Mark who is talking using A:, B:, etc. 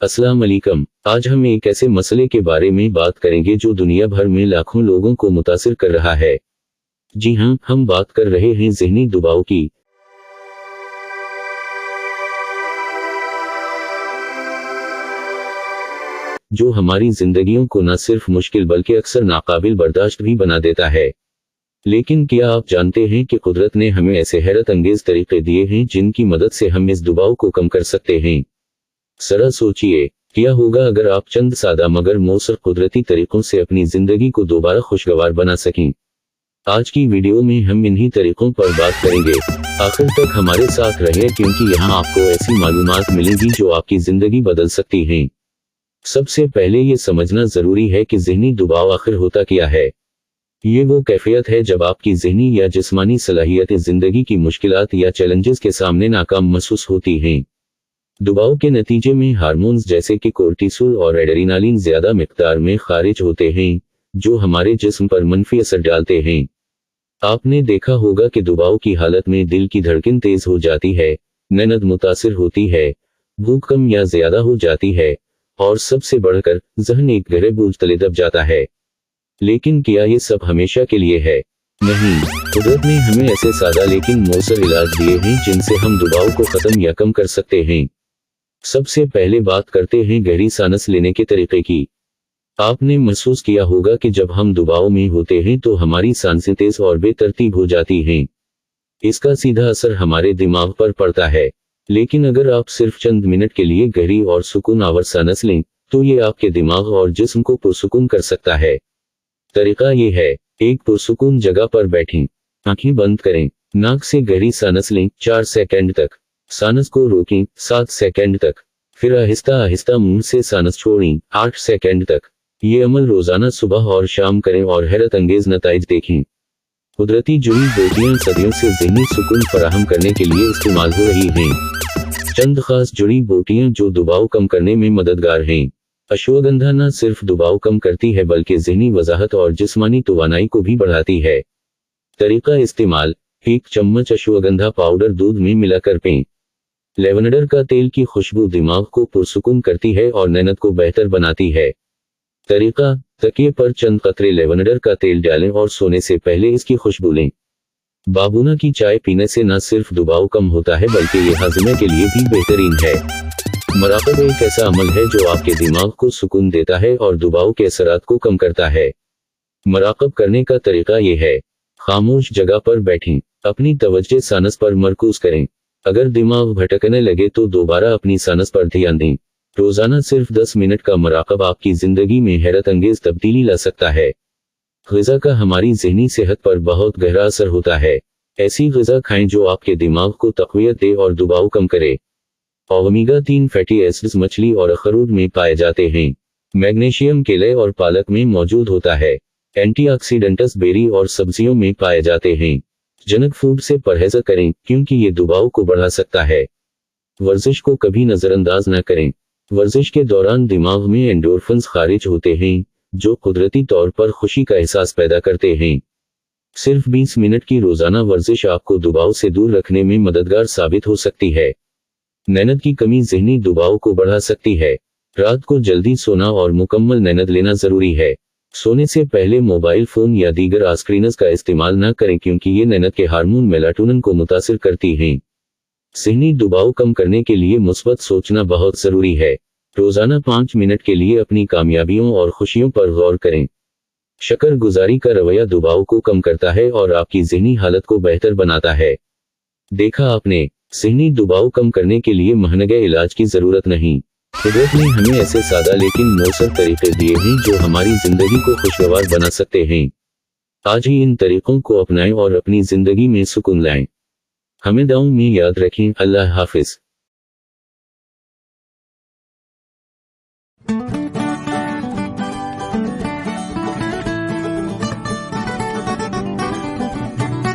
A: अस्सलाम वालेकुम। आज हम एक ऐसे मसले के बारे में बात करेंगे जो दुनिया भर में लाखों लोगों को मुतासिर कर रहा है। जी हाँ, हम बात कर रहे हैं ज़हनी दबाव की। जो हमारी जिंदगियों को न सिर्फ मुश्किल बल्कि अक्सर नाकाबिल बर्दाश्त भी बना देता है। लेकिन क्या आप जानते हैं कि कुदरत ने हमें ऐसे हैरत अंगेज तरीके दिए हैं जिनकी मदद से हम इस दबाव को कम कर सकते हैं। जरा सोचिए, क्या होगा अगर आप चंद सादा मगर मौसर कुदरती तरीकों से अपनी जिंदगी को दोबारा खुशगवार बना सकें। आज की वीडियो में हम इन्हीं तरीकों पर बात करेंगे। आखिर तक हमारे साथ रहिए क्योंकि यहाँ आपको ऐसी मालूमात मिलेंगी जो आपकी जिंदगी बदल सकती हैं। सबसे पहले ये समझना जरूरी है कि ज़हनी दबाव आखिर होता क्या है। ये वो कैफियत है जब आपकी ज़हनी या जिस्मानी सलाहियतें जिंदगी की मुश्किलात या चैलेंजेस के सामने नाकाम महसूस होती हैं। दबाव के नतीजे में हार्मोन्स जैसे कि कोर्टिसोल और एड्रेनालिन ज्यादा मिकदार में खारिज होते हैं, जो हमारे जिस्म पर मनफी असर डालते हैं। आपने देखा होगा कि दबाव की हालत में दिल की धड़कन तेज हो जाती है, नींद मुतासिर होती है, भूख कम या ज्यादा हो जाती है और सबसे बढ़कर ज़हन एक गहरे बोझ तले दब जाता है। लेकिन क्या ये सब हमेशा के लिए है? नहीं, कुदरत ने हमें ऐसे सादा लेकिन मौसर इलाज दिए हैं जिनसे हम दबाव को खत्म या कम कर सकते हैं। सबसे पहले बात करते हैं गहरी सांस लेने के तरीके की। आपने महसूस किया होगा कि जब हम दबाव में होते हैं तो हमारी सांसें तेज और बेतरतीब हो जाती हैं। इसका सीधा असर हमारे दिमाग पर पड़ता है। लेकिन अगर आप सिर्फ चंद मिनट के लिए गहरी और सुकून आवर सांस लें तो ये आपके दिमाग और जिस्म को पुरसुकून कर सकता है। तरीका ये है, एक पुरसुकून जगह पर बैठें, आंखें बंद करें, नाक से गहरी सांस लें 4 सेकंड तक, सांस को रोकें 7 सेकंड तक, फिर आहिस्ता आहिस्ता मुंह से सांस छोड़ें 8 सेकंड तक। ये अमल रोजाना सुबह और शाम करें और हैरत अंगेज नताइज देखें। कुदरती जुड़ी बूटियां सदियों से ज़हनी सुकून फराहम करने के लिए इस्तेमाल हो रही हैं। चंद खास जुड़ी बूटियां जो दबाव कम करने में मददगार हैं। अश्वगंधा न सिर्फ दबाव कम करती है बल्कि ज़हनी वजाहत और जिस्मानी तवानाई को भी बढ़ाती है। तरीका इस्तेमाल, 1 चम्मच अश्वगंधा पाउडर दूध में मिलाकर पें। लेवेंडर का तेल की खुशबू दिमाग को पुरसुकून करती है और नींद को बेहतर बनाती है। तरीका, तकिए पर चंद कतरे लेवेंडर का तेल डालें और सोने से पहले इसकी खुशबू लें। बाबूना की चाय पीने से न सिर्फ दबाव कम होता है बल्कि ये हाजमे के लिए भी बेहतरीन है। मराकब एक ऐसा अमल है जो आपके दिमाग को सुकून देता है और दबाव के असरात को कम करता है। मराकब करने का तरीका ये है, खामोश जगह पर बैठें, अपनी तवज्जो सांस पर मरकूज करें। अगर दिमाग भटकने लगे तो दोबारा अपनी सांस पर ध्यान दें। रोजाना सिर्फ 10 मिनट का मराकब आपकी जिंदगी में हैरत अंगेज तब्दीली ला सकता है। ग़िज़ा का हमारी ज़हनी सेहत पर बहुत गहरा असर होता है। ऐसी ग़िज़ा खाएं जो आपके दिमाग को तक़वियत दे और दबाव कम करे। ओमेगा 3 फैटी एसिड्स मछली और अखरोट में पाए जाते हैं। मैग्नीशियम केले और पालक में मौजूद होता है। एंटीऑक्सीडेंट्स बेरी और सब्जियों में पाए जाते हैं। जंक फूड से परहेज करें क्योंकि ये दबाव को बढ़ा सकता है। वर्जिश को कभी नजरअंदाज न करें। वर्जिश के दौरान दिमाग में एंडोर्फिन्स खारिज होते हैं जो कुदरती तौर पर खुशी का एहसास पैदा करते हैं। सिर्फ 20 मिनट की रोजाना वर्जिश आपको दबाव से दूर रखने में मददगार साबित हो सकती है। नींद की कमी ज़हनी दबाव को बढ़ा सकती है। रात को जल्दी सोना और मुकम्मल नींद लेना जरूरी है। सोने से पहले मोबाइल फोन या दीगर स्क्रीन्स का इस्तेमाल न करें क्योंकि ये नींद के हार्मोन मेलाटोनिन को मुतासिर करती हैं। ज़हनी दबाव कम करने के लिए मुस्बत सोचना बहुत जरूरी है। रोजाना 5 मिनट के लिए अपनी कामयाबियों और खुशियों पर गौर करें। शुक्रगुजारी का रवैया दबाव को कम करता है और आपकी ज़हनी हालत को बेहतर बनाता है। देखा आपने, ज़हनी दबाव कम करने के लिए महंगे इलाज की जरूरत नहीं। कुदरत ने हमें ऐसे सादा लेकिन मौसर तरीके दिए हैं जो हमारी जिंदगी को खुशगवार बना सकते हैं। आज ही इन तरीकों को अपनाएं और अपनी जिंदगी में सुकून लाएं। हमें दुआओं में याद रखें। अल्लाह हाफिज।